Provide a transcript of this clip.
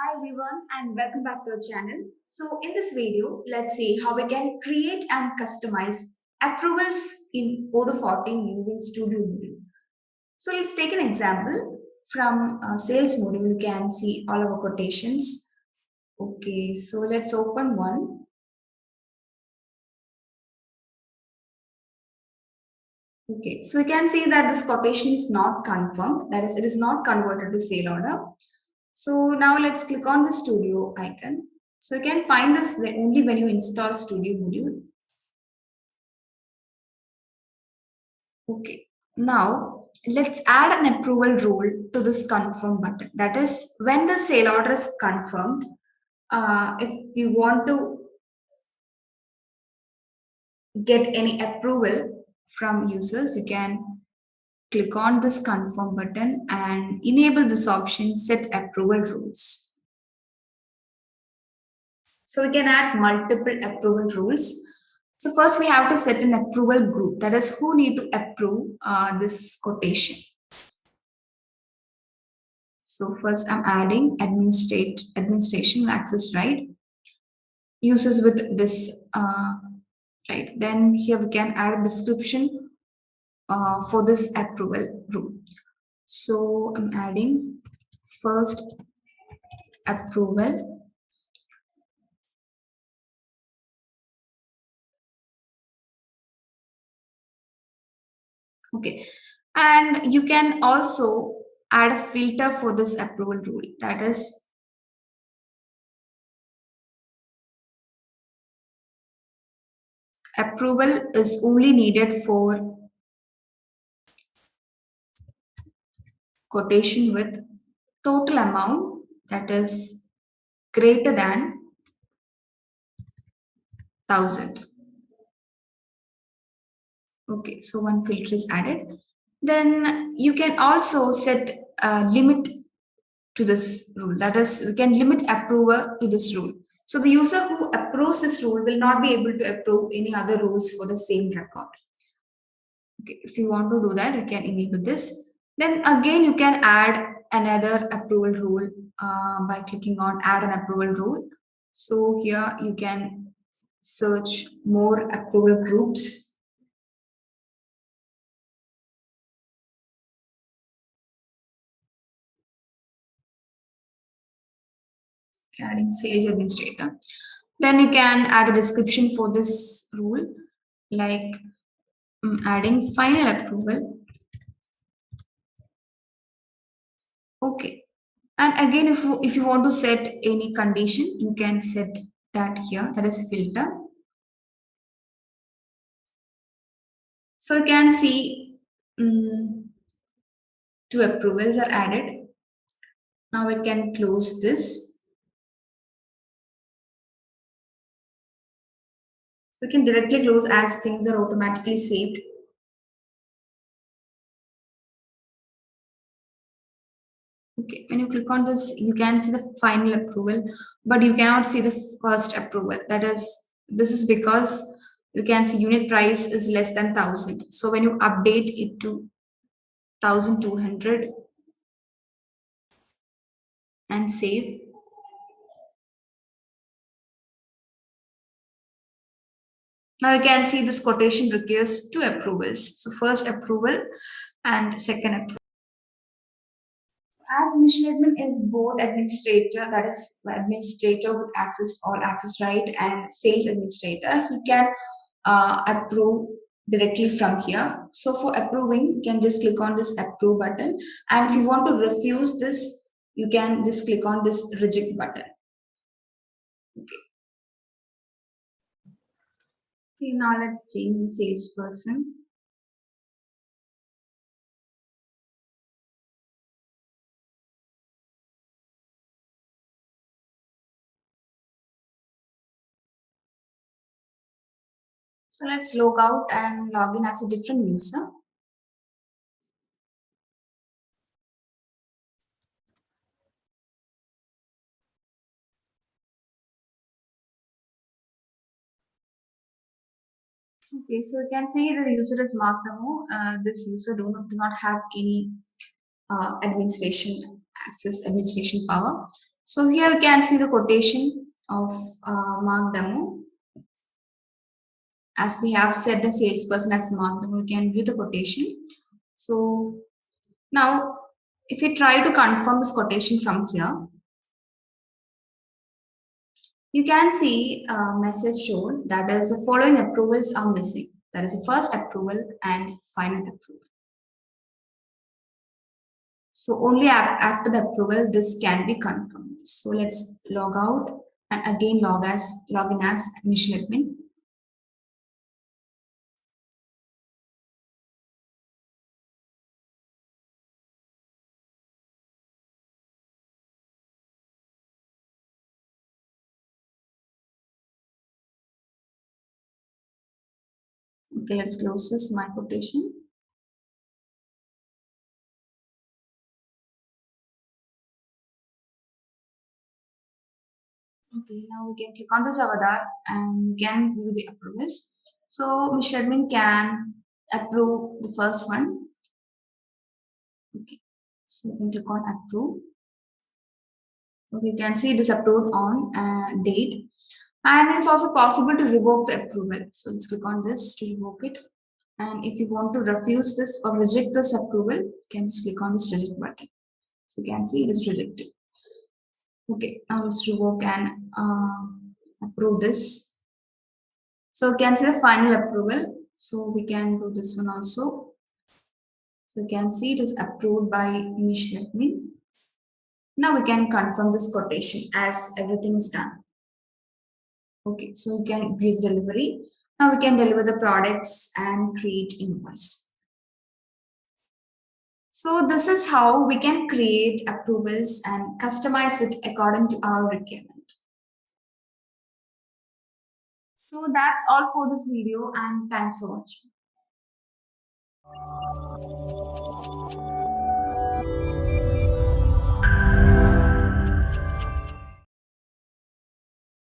Hi everyone and welcome back to our channel. So in this video, let's see how we can create and customize approvals in Odoo 14 using Studio module. So let's take an example from sales module. You can see all our quotations. Okay, so let's open one. Okay, so we can see that this quotation is not confirmed. That is, it is not converted to sale order. So now let's click on the Studio icon. So you can find this only when you install Studio module. Okay. Now let's add an approval rule to this confirm button. That is, when the sale order is confirmed, if you want to get any approval from users, you can click on this confirm button and enable this option, set approval rules. So we can add multiple approval rules. So first we have to set an approval group, that is who need to approve this quotation. So first I'm adding administration access right users with this right. Then here we can add a description for this approval rule. So I'm adding first approval. Okay, and you can also add a filter for this approval rule. That is approval is only needed for quotation with total amount that is greater than 1000. Okay, so one filter is added. Then you can also set a limit to this rule. That is, we can limit approver to this rule. So the user who approves this rule will not be able to approve any other rules for the same record. Okay, if you want to do that, you can enable this. Then again, you can add another approval rule by clicking on add an approval rule. So here you can search more approval groups. Adding sales administrator. Then you can add a description for this rule, like adding final approval. Okay. And again, if you want to set any condition, you can set that here. That is filter. So you can see two approvals are added. Now we can close this. So we can directly close as things are automatically saved. Okay, when you click on this, you can see the final approval, but you cannot see the first approval. That is, this is because you can see unit price is less than 1000. So when you update it to 1200 and save, now you can see this quotation requires two approvals. So first approval and second approval. As mission admin is both administrator, that is administrator with access all access right, and sales administrator, he can approve directly from here. So for approving, you can just click on this approve button, and if you want to refuse this, you can just click on this reject button. Okay. Okay, now let's change the salesperson. So let's log out and log in as a different user. Okay, so you can see the user is marked now. This user do not have any administration access, administration power. So here you can see the quotation of Mark Demo. As we have set the salesperson as Mark Demo, you can view the quotation. So now, if you try to confirm this quotation from here, you can see a message shown that is the following approvals are missing. That is the first approval and final approval. So only after the approval this can be confirmed. So let's log out and again log in as Mission Admin. Okay, let's close this my quotation. Okay, now we can click on this avatar and we can view the approvals. So Mr. Admin can approve the first one. Okay, so we can click on approve. Okay, you can see it is approved on date. And it's also possible to revoke the approval. So let's click on this to revoke it. And if you want to refuse this or reject this approval, you can just click on this reject button. So you can see it is rejected. Okay, now let's revoke and approve this. So you can see the final approval. So we can do this one also. So you can see it is approved by Mission Admin. Now we can confirm this quotation as everything is done. Okay, so we can view the delivery. Now we can deliver the products and create invoice. So this is how we can create approvals and customize it according to our requirement. So that's all for this video and thanks for watching.